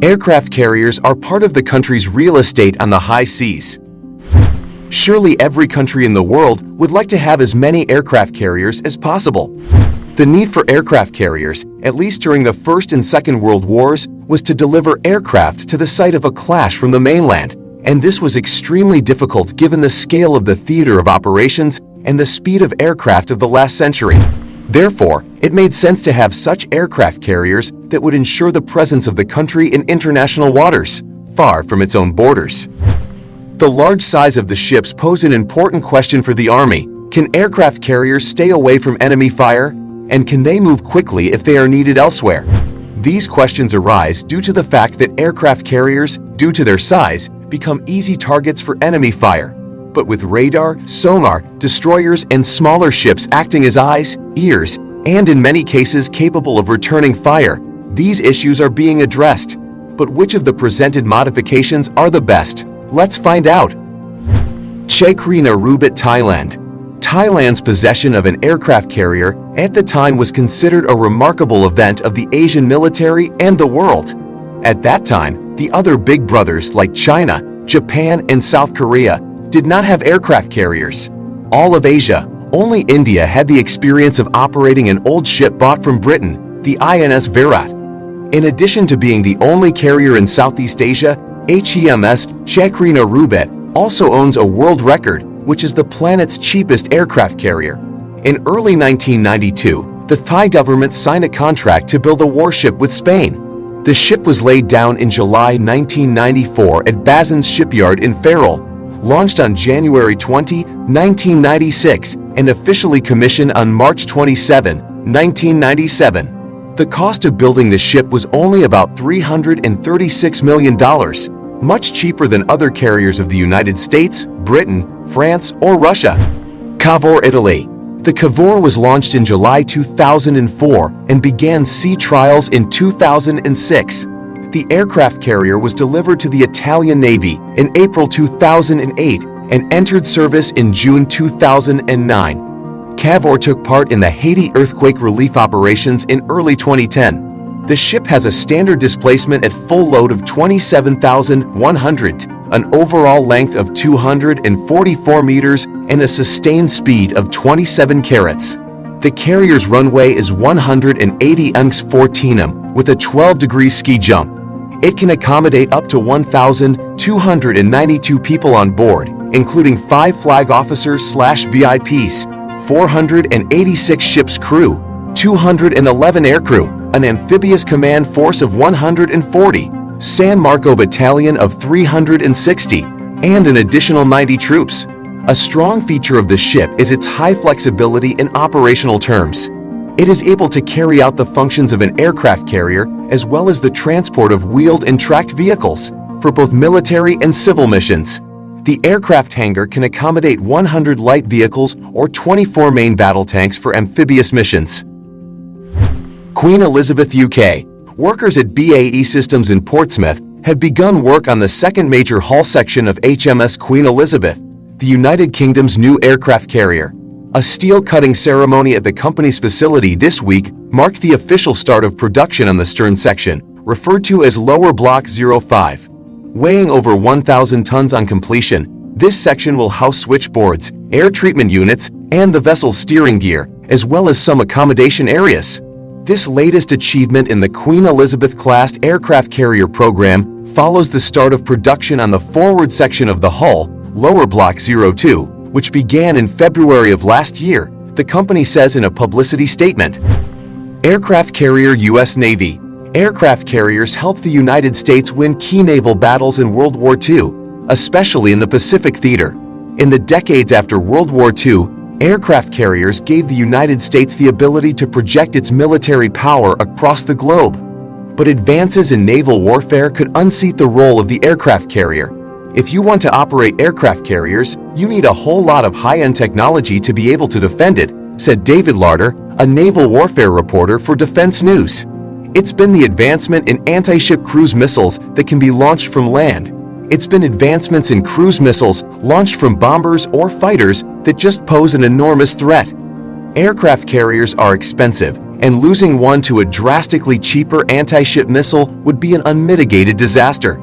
Aircraft carriers are part of the country's real estate on the high seas. Surely every country in the world would like to have as many aircraft carriers as possible. The need for aircraft carriers, at least during the First and Second World Wars, was to deliver aircraft to the site of a clash from the mainland, and this was extremely difficult given the scale of the theater of operations and the speed of aircraft of the last century. Therefore, it made sense to have such aircraft carriers that would ensure the presence of the country in international waters, far from its own borders. The large size of the ships posed an important question for the Army. Can aircraft carriers stay away from enemy fire? And can they move quickly if they are needed elsewhere? These questions arise due to the fact that aircraft carriers, due to their size, become easy targets for enemy fire. But with radar, sonar, destroyers, and smaller ships acting as eyes, ears, and in many cases capable of returning fire, these issues are being addressed. But which of the presented modifications are the best? Let's find out. Chakri Narubit, Thailand. Thailand's possession of an aircraft carrier at the time was considered a remarkable event of the Asian military and the world. At that time, the other big brothers like China, Japan, and South Korea did not have aircraft carriers. All of Asia, only India had the experience of operating an old ship bought from Britain, the INS Virat. In addition to being the only carrier in Southeast Asia, HEMS Chakri Narubit also owns a world record, which is the planet's cheapest aircraft carrier. In early 1992, the Thai government signed a contract to build a warship with Spain. The ship was laid down in July 1994 at Bazan's shipyard in Ferrol, launched on January 20, 1996, and officially commissioned on March 27, 1997. The cost of building the ship was only about $336 million, much cheaper than other carriers of the United States, Britain, France, or Russia. Cavour, Italy. The Cavour was launched in July 2004 and began sea trials in 2006. The aircraft carrier was delivered to the Italian Navy in April 2008 and entered service in June 2009. Cavour took part in the Haiti earthquake relief operations in early 2010. The ship has a standard displacement at full load of 27,100, an overall length of 244 meters, and a sustained speed of 27 carats. The carrier's runway is 180 ms with a 12-degree ski jump. It can accommodate up to 1,292 people on board, including 5 flag officers/VIPs, 486 ship's crew, 211 aircrew, an amphibious command force of 140, San Marco battalion of 360, and an additional 90 troops. A strong feature of the ship is its high flexibility in operational terms. It is able to carry out the functions of an aircraft carrier as well as the transport of wheeled and tracked vehicles for both military and civil missions. The aircraft hangar can accommodate 100 light vehicles or 24 main battle tanks for amphibious missions. Queen Elizabeth, UK. Workers at BAE Systems in Portsmouth have begun work on the second major hull section of HMS Queen Elizabeth, the United Kingdom's new aircraft carrier. A steel cutting ceremony at the company's facility this week marked the official start of production on the stern section, referred to as Lower Block 05. Weighing over 1,000 tons on completion, this section will house switchboards, air treatment units, and the vessel's steering gear, as well as some accommodation areas. This latest achievement in the Queen Elizabeth-class aircraft carrier program follows the start of production on the forward section of the hull, Lower Block 02, which began in February of last year, the company says in a publicity statement. Aircraft carrier, U.S. Navy. Aircraft carriers helped the United States win key naval battles in World War II, especially in the Pacific theater. In the decades after World War II, aircraft carriers gave the United States the ability to project its military power across the globe. But advances in naval warfare could unseat the role of the aircraft carrier. If you want to operate aircraft carriers, you need a whole lot of high-end technology to be able to defend it, said David Larder, a naval warfare reporter for Defense News. It's been the advancement in anti-ship cruise missiles that can be launched from land. It's been advancements in cruise missiles launched from bombers or fighters that just pose an enormous threat. Aircraft carriers are expensive, and losing one to a drastically cheaper anti-ship missile would be an unmitigated disaster.